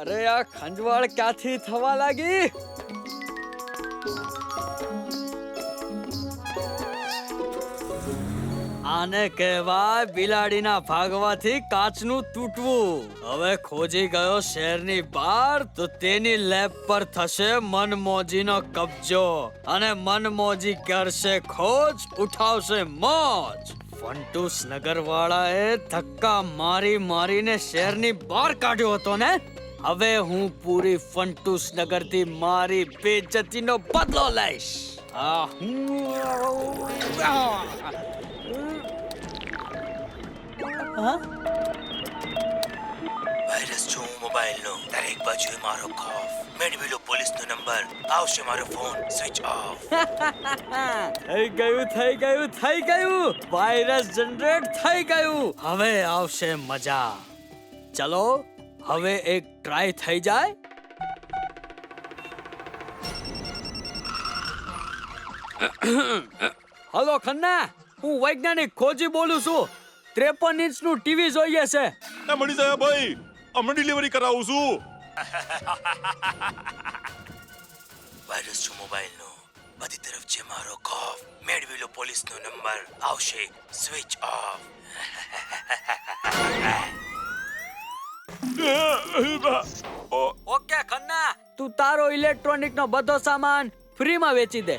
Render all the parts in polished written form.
અરે આ ખંજવાળ ક્યાંથી થવા લાગી? આને કહેવાય બિલાડીના ભાગવાથી કાચનું તૂટવું. હવે ખોજી ગયો શહેરની બહાર તો તેની લેબ પર થશે મનમોજીનો કબજો અને મનમોજી કરશે ખોજ, ઉઠાવશે મોજ. ફંટુસ નગર વાળાએ ધક્કા મારી મારીને શહેરની બહાર કાઢ્યો હતો ને. હવે હું પૂરી ફંટુસ નગરથી મારી બેઇજ્જતીનો બદલો લઈશ. વાયરસ છું મોબાઈલનો, દરેક બાજુએ મારો ખોફ. મેળવી લો પોલીસનો નંબર, આવશે મારો ફોન સ્વિચ ઓફ. થઈ ગયું. વાયરસ જનરેટ થઈ ગયું. હવે આવશે મજા. ચલો હવે એક ટ્રાય થઈ જાય. હલો ખન્ના, હું વૈજ્ઞાનિક ખોજી બોલું છું. 53 ઇંચનું ટીવી જોઈએ છે. મળી જાય ભાઈ, હમણાં ડિલિવરી કરાવું છું. વાયરસ છું મોબાઈલનો, બધી તરફ છે મારો ખોફ. મેળવી લો પોલીસનો નંબર, આવશે સ્વિચ ઓફ. ઓકે ખન્ના, તું તારો ઇલેક્ટ્રોનિક નો બધો સામાન ફ્રીમાં વેચી દે.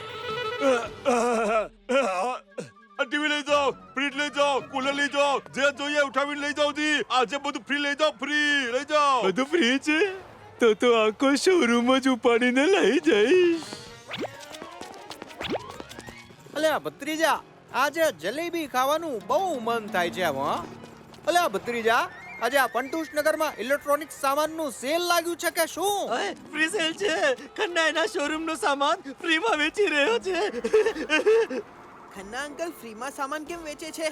ટીવી લઈ જાઓ, ફ્રીજ લઈ જાઓ, કુલર લઈ જાઓ, જે જોઈએ ઉઠાવીને લઈ જાઓ જી. આજે બધું ફ્રી લઈ જાઓ, ફ્રી લઈ જાઓ. બધું ફ્રી છે તો આખો શોરૂમ જ ઉપાડીને લઈ જઈશ. અલ્યા ભત્રીજા, આજે જલેબી ખાવાનું બહુ મન થાય છે આમાં. અલ્યા ભત્રીજા, આજે આ ફંટુસ નગરમાં ઇલેક્ટ્રોનિક સામાનનું સેલ લાગ્યું છે કે શું? ફ્રી સેલ છે. ખન્ના એના શોરૂમનો સામાન ફ્રીમાં વેચી રહ્યો છે. ખન્ના અંકલ ફ્રીમાં સામાન કેમ વેચે છે?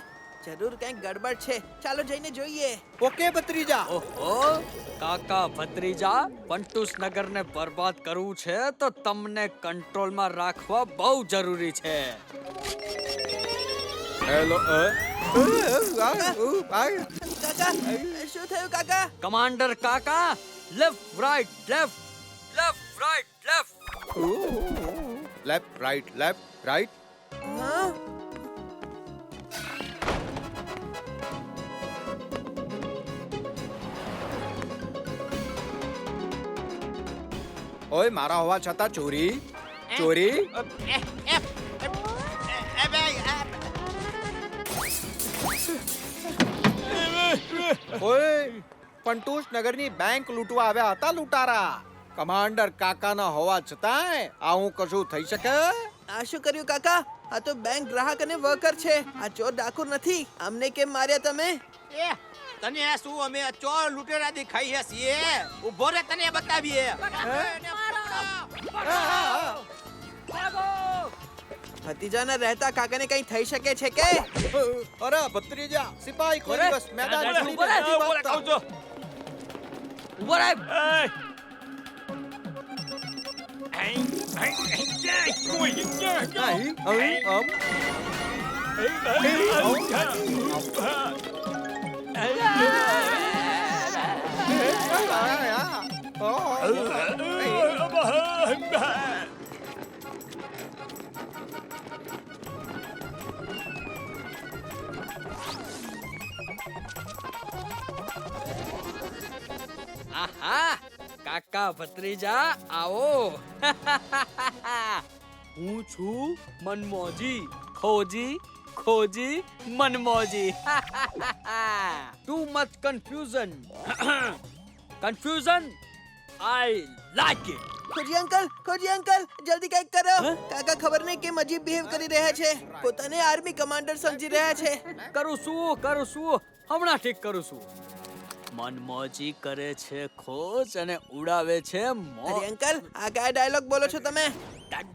જરૂર કંઈક ગડબડ છે. ચાલો જઈને જોઈએ. ઓકે ભત્રીજા. ઓહો, કાકા ભત્રીજા, ફંટુસ નગરને બરબાદ કરવું છે તો તમને કંટ્રોલમાં રાખવા બહુ જરૂરી છે. હેલો કાકા, શું થયું કાકા? કમાન્ડર કાકા, left right left, left right left. Left right. હા? ઓય, મારા હોવા છતાં ચોરી. ઓય, ફંટુસ નગરની બેંક લૂંટવા આવ્યા હતા લૂંટારા. કમાન્ડર કાકાના હોવા છતાંય આવું કશું થઈ શકે? આ શું કર્યું કાકા? આ તો બેંક ગ્રાહક અને વર્કર છે. આ ચોર ડાકુ નથી. અમને કેમ માર્યા તમે? તને શું અમે ચોર લૂંટેરા દેખાઈએ છીએ? ઉભો રે, તને બતાવીએ. ભતીજાના રહેતા કાકાને કઈ થઈ શકે છે કે? અરે ભત્રીજા, સિપાહી કોઈ દિવસ મેદાન છોડીને નથી ભાગતા. ઉભો રહે. આહા, કાકા ભત્રીજા આવો. હું છું મનમોજી, ખોજી મનમોજી. Too much confusion. Confusion? I like it. ખોજી અંકલ, જલ્દી કંઈક કરો. કાકા ખબર નહીં કેમ અજીબ બિહેવ કરી રહ્યા છે. પોતાને આર્મી કમાન્ડર સમજી રહ્યા છે. કરું છું, હમણાં ઠીક કરું છું. મનમોજી કરે છે ખોજ અને ઉડાવે છે મોજ. અરે અંકલ, આ કયા ડાયલોગ બોલો છો તમે?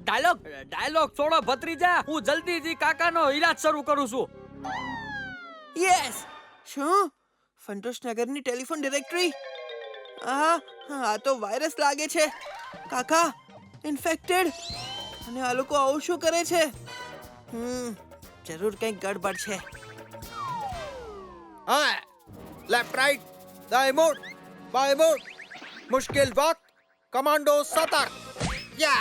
ડાયલોગ છોડો ભત્રીજા. હું જલ્દીથી કાકાનો ઈલાજ શરૂ કરું છું. યસ. શું? ફંટુસ નગરની ટેલિફોન ડિરેક્ટરી? આ તો વાયરસ લાગે છે. કાકા ઇન્ફેક્ટેડ. અને આ લોકો આવું શું કરે છે? જરૂર કંઈક ગડબડ છે. હા લેફ્ટ રાઈટ દાएं मोड़ बाएं मोड़ मुश्किल वक्त कमांडो सतर्क या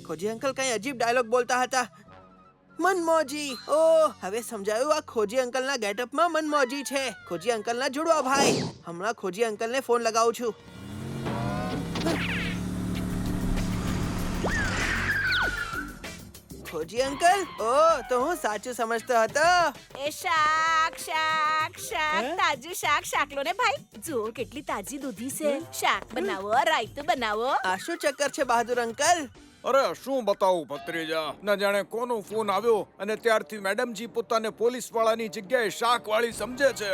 ખોજી અંકલ કઈ અજીબ ડાયલોગ બોલતા હતા. મનમોજી. ઓહ, હવે સમજાયું, આ ખોજી અંકલના ગેટઅપમાં મનમોજી છે. ખોજી અંકલના જોડવા ભાઈ. હમણાં ખોજી અંકલને ફોન લગાવું છું. ખોજી અંકલ, ઓહ, તો હું સાચું સમજતો હતો. એ શાક શાક શાક તાજું શાક શાકલો ને ભાઈ જો કેટલી તાજી દૂધી છે. શાક બનાવો, રાયતું બનાવો. આ શું ચક્કર છે બહાદુર અંકલ? અરે શું બતાવું ભત્રીજા, ન જાણે કોનો ફોન આવ્યો અને ત્યારથી મેડમજી પોતાને પોલીસ વાળાની જગ્યાએ શાક વાળી સમજે છે.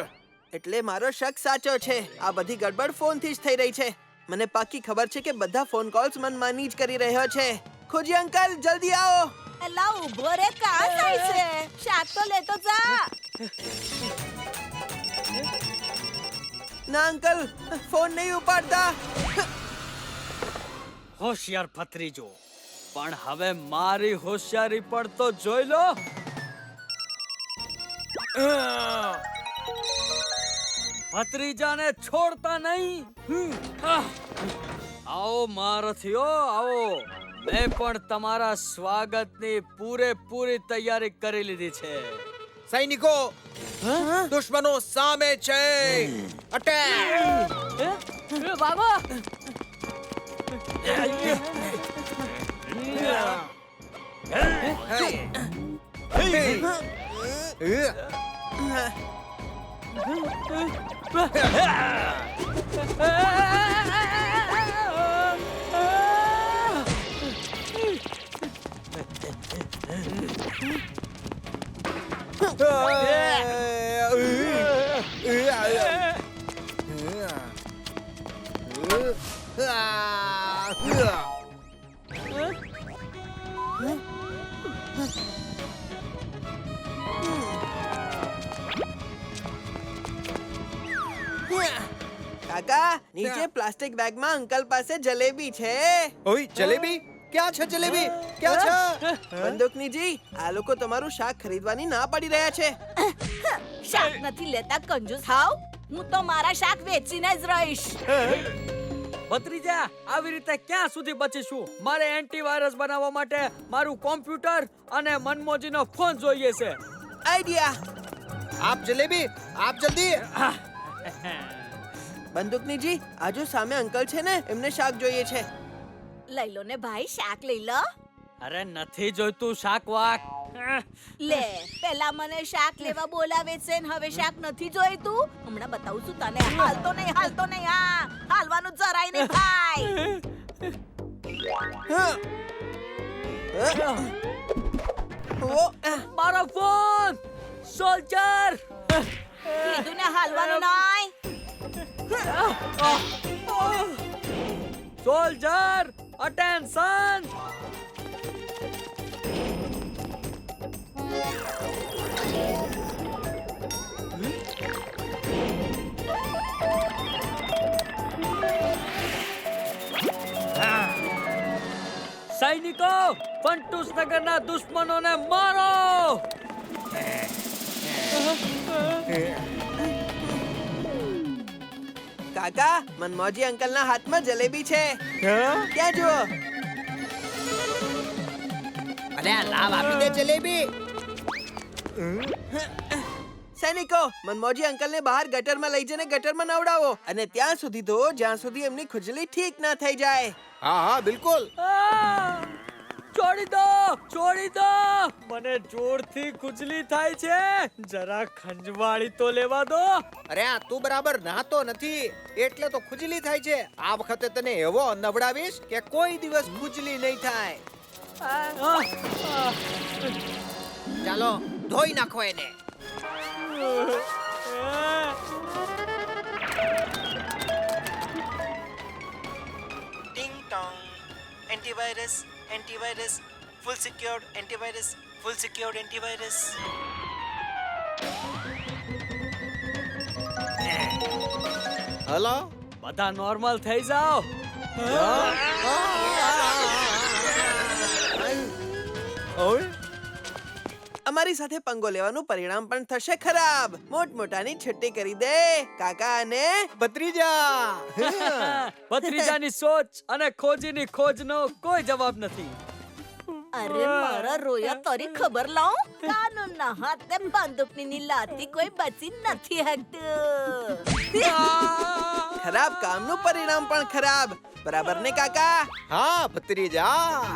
એટલે મારો શક સાચો છે. આ બધી ગડબડ ફોનથી જ થઈ રહી છે. મને પાકી ખબર છે કે બધા ફોન કોલ્સ મનમાની જ કરી રહ્યો છે. ખોજી અંકલ, જલ્દી આવો. એલા ઉભો રે, કાં જાય છે? શાક તો લેતો જા. ના અંકલ, ફોન નહીં ઉપાડતા. હોશિયાર ભત્રીજો, પણ હવે મારી હોશિયારી પર તો જોઈ લો. ભત્રીજાને છોડતા નહીં. આવો મારથીઓ, આવો. મેં પણ તમારા સ્વાગતની પૂરેપૂરી તૈયારી કરી લીધી છે. સૈનિકો, દુશ્મનો સામે છે. અટેક! ભાગો. કાકા, નીચે પ્લાસ્ટિક બેગમાં અંકલ પાસે જલેબી છે. ઓય જલેબી? ક્યાં છે જલેબી? ક્યાં છે? બંદૂકનીજી, આ લોકો તમારું શાક ખરીદવાની ના પાડી રહ્યા છે. શાક નથી લેતા કંજૂસ હાવ. હું તો મારા શાક વેચીને જ રહીશ. ભત્રીજા, આવી રીતે ક્યાં સુધી બચીશું? મારે એન્ટીવાયરસ બનાવવા માટે મારું કોમ્પ્યુટર અને મનમોજીનો ફોન જોઈએ છે. આઈડિયા. આપ જલેબી, આપ જલ્દી. બંદૂકનીજી, આજુ સામે અંકલ છે ને, એમને શાક જોઈએ છે. લઈ લો ને ભાઈ, શાક લઈ લો. અરે નથી જોઈતું શાક વાક. લે, પેલા મને શાક લેવા બોલાવે છે ને હવે શાક નથી જોઈતું. હમણાં બતાવું છું તને. હાલતો નહીં, હાલતો નહીં. હા, હાલવાનું જરાય નહીં ભાઈ. મારો ફોન સોલ્જર. કીધું ને હાલવાનું નહીં. Soldier attention. સૈનિકો, ફંટુસ નગરના દુશ્મનોને મારો. કાકા, મનમોજી અંકલના હાથમાં જલેબી છે. ક્યાં જુઓ? અરે લાવ આપી દે જલેબી. સૈનિકો, મનમોજી અંકલને બહાર ગટરમાં લઈ જઈને ગટરમાં નવડાવો અને ત્યાં સુધી ધો જ્યાં સુધી એમની ખુજલી ઠીક ના થઈ જાય. હા હા બિલકુલ. છોડી દો, છોડી દો. મને જોરથી ખુજલી થાય છે. જરા ખંજવાળી તો લેવા દો. અરે આ તું બરાબર નહાતો નથી એટલે તો ખુજલી થાય છે. આ વખતે તને એવો નવડાવીશ કે કોઈ દિવસ ખુજલી નહીં થાય. ચાલો ધોઈ નાખો એને. ટિંગ ટોંગ. એન્ટીવાયરસ, એન્ટીવાયરસ, ફૂલ સિક્યોર્ડ એન્ટીવાયરસ, ફૂલ સિક્યોર્ડ એન્ટીવાયરસ. હલો, બધા નોર્મલ થઈ જાઓ. ઓય અમારી સાથે પંગો લેવાનું પરિણામ પણ થશે ખરાબ. મોટમોટાની છઠ્ઠી કરી દે કાકા અને ભત્રીજા ભત્રીજાની સોચ અને ખોજીની ખોજનો કોઈ જવાબ નથી. અરે મારા રોયા તારી ખબર લાવ કાનૂનના હાથે બંદૂકની લાતી કોઈ બચી નથી શકતું. ખરાબ કામનું પરિણામ પણ ખરાબ. બરાબર ને કાકા? હા ભત્રીજા.